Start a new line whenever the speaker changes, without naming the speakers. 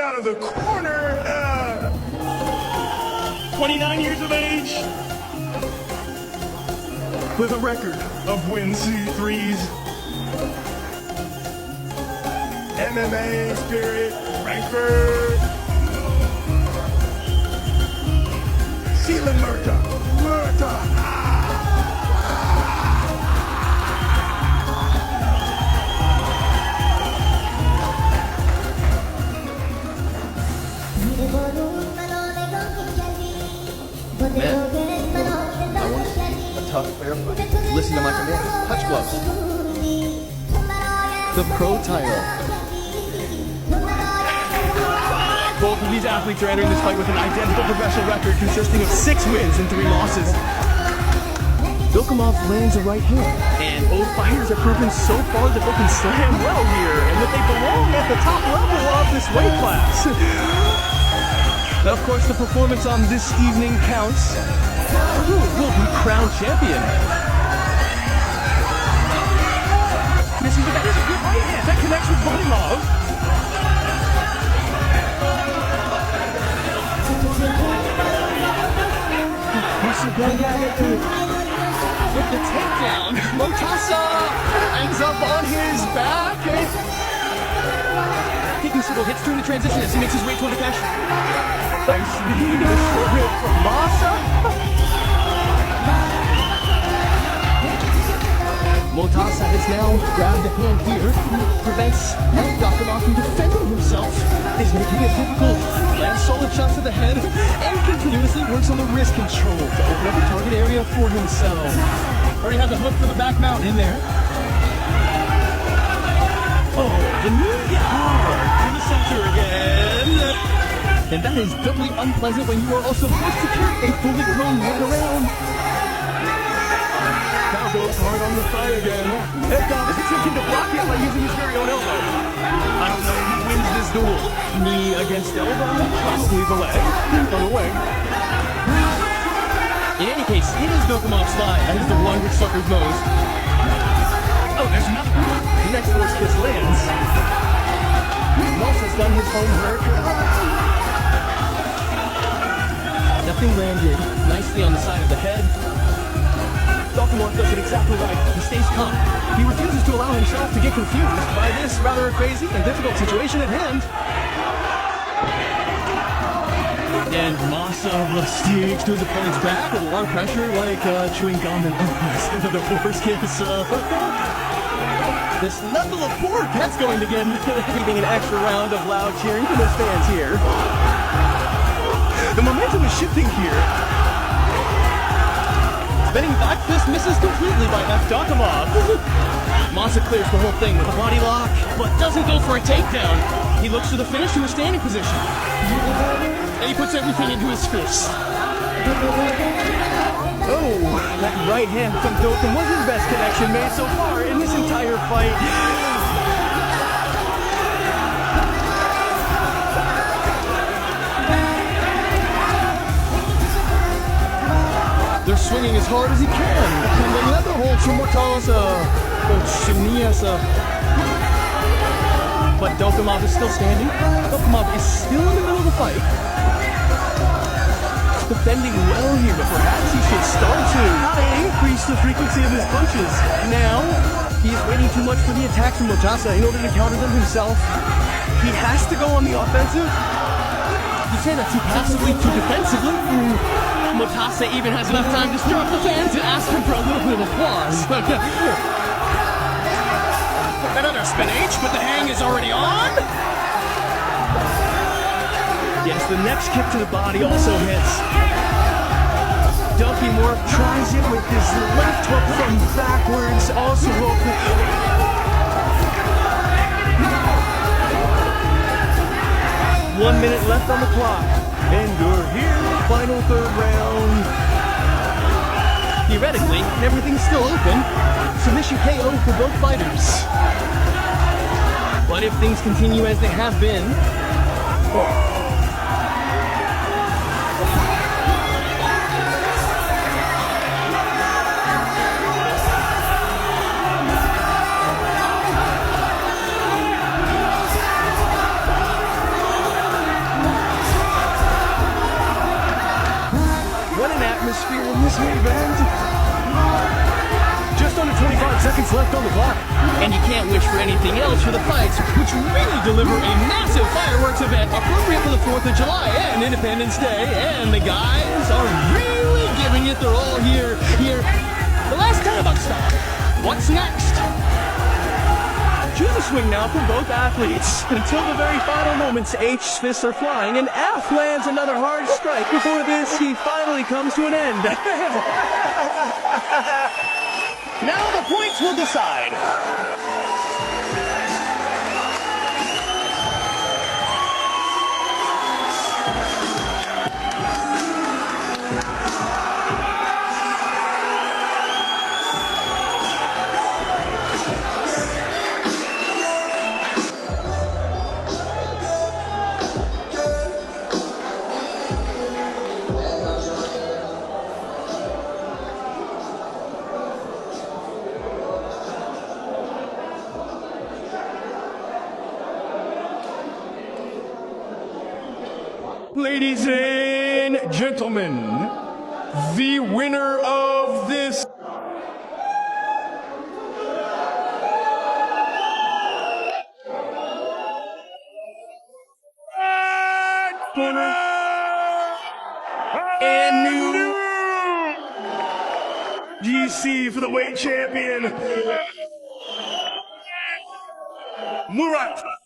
out of the corner. 29 years of age with a record of wins, C3s. MMA spirit, Frankfurt. Sealing Murta.
Tough, fair fight. Listen to my command. Touch gloves. The pro title.
Both of these athletes are entering this fight with an identical professional record consisting of 6 wins and 3 losses.
Dokimov lands a right hand.
And both fighters have proven so far that they can slam well here and that they belong at the top level of this weight class. Now, of course, the performance on this evening counts. Who will be crowned champion? Missing, but that is a good right hand. That connects with Dokimov. With the takedown, Motasa ends up on his back. Taking several hits during the transition as he makes his way toward the cash. Nice lead from Masa. Motasa has now grabbed the hand here, prevents Dokimov from defending himself, is making it difficult, lands solid shots to the head, and continuously works on the wrist control to open up the target area for himself. Already had the hook for the back mount in there. Oh, the knee hard in the center again. And that is doubly unpleasant when you are also forced to carry a fully grown man around. Now goes hard on the thigh again. Head is attempting to block it by using his very own elbow. I don't know who wins this duel. Knee against elbow, possibly the leg. On the leg. In any case, it is Dokimov's thigh. That is the one which suffers most. Oh, there's another. The next force kiss lands. Moss has done his homework. Nothing landed nicely on the side of the head. Dokimov does it exactly right. He stays calm. He refuses to allow himself to get confused by this rather crazy and difficult situation at hand. And Masa sticks to his opponent's back with a lot of pressure, like chewing gum and instead of the force kiss. This knuckle of pork, that's going to get giving an extra round of loud cheering from his fans here. The momentum is shifting here. Spinning back fist misses completely by Dokimov. Masa clears the whole thing with a body lock, but doesn't go for a takedown. He looks for the finish to a standing position. And he puts everything into his fist. Oh, that right hand from Dokim was his best connection made so far in this entire fight. They're swinging as hard as he can. And another hold from Mortasa. But Dokimov is still standing. Dokimov is still in the middle of the fight. Defending well here, but perhaps he should start to increase the frequency of his punches. Now, he is waiting too much for the attacks from Motasa in order to counter them himself. He has to go on the offensive. You say that too passively, too defensively. Motasa even has enough time to stir up the fans and ask him for a little bit of applause. Another spin H, but the hang is already on. Yes, the next kick to the body also hits. Dokimov tries it with his left hook from backwards, also open. 1 minute left on the clock. And we're here, final third round. Theoretically, everything's still open. Submission KO for both fighters. But if things continue as they have been, Kmrbend. Just under 25 seconds left on the clock.
And you can't wish for anything else for the fights, which really deliver a massive fireworks event appropriate for the 4th of July and Independence Day. And the guys are really giving it their all here. The last time about stop. What's next?
Choose a swing now from both athletes. Until the very final moments, H's fists are flying, and F lands another hard strike. Before this, he finally comes to an end.
Now the points will decide.
Ladies and gentlemen, the winner of this and new GC for the weight champion, Murat.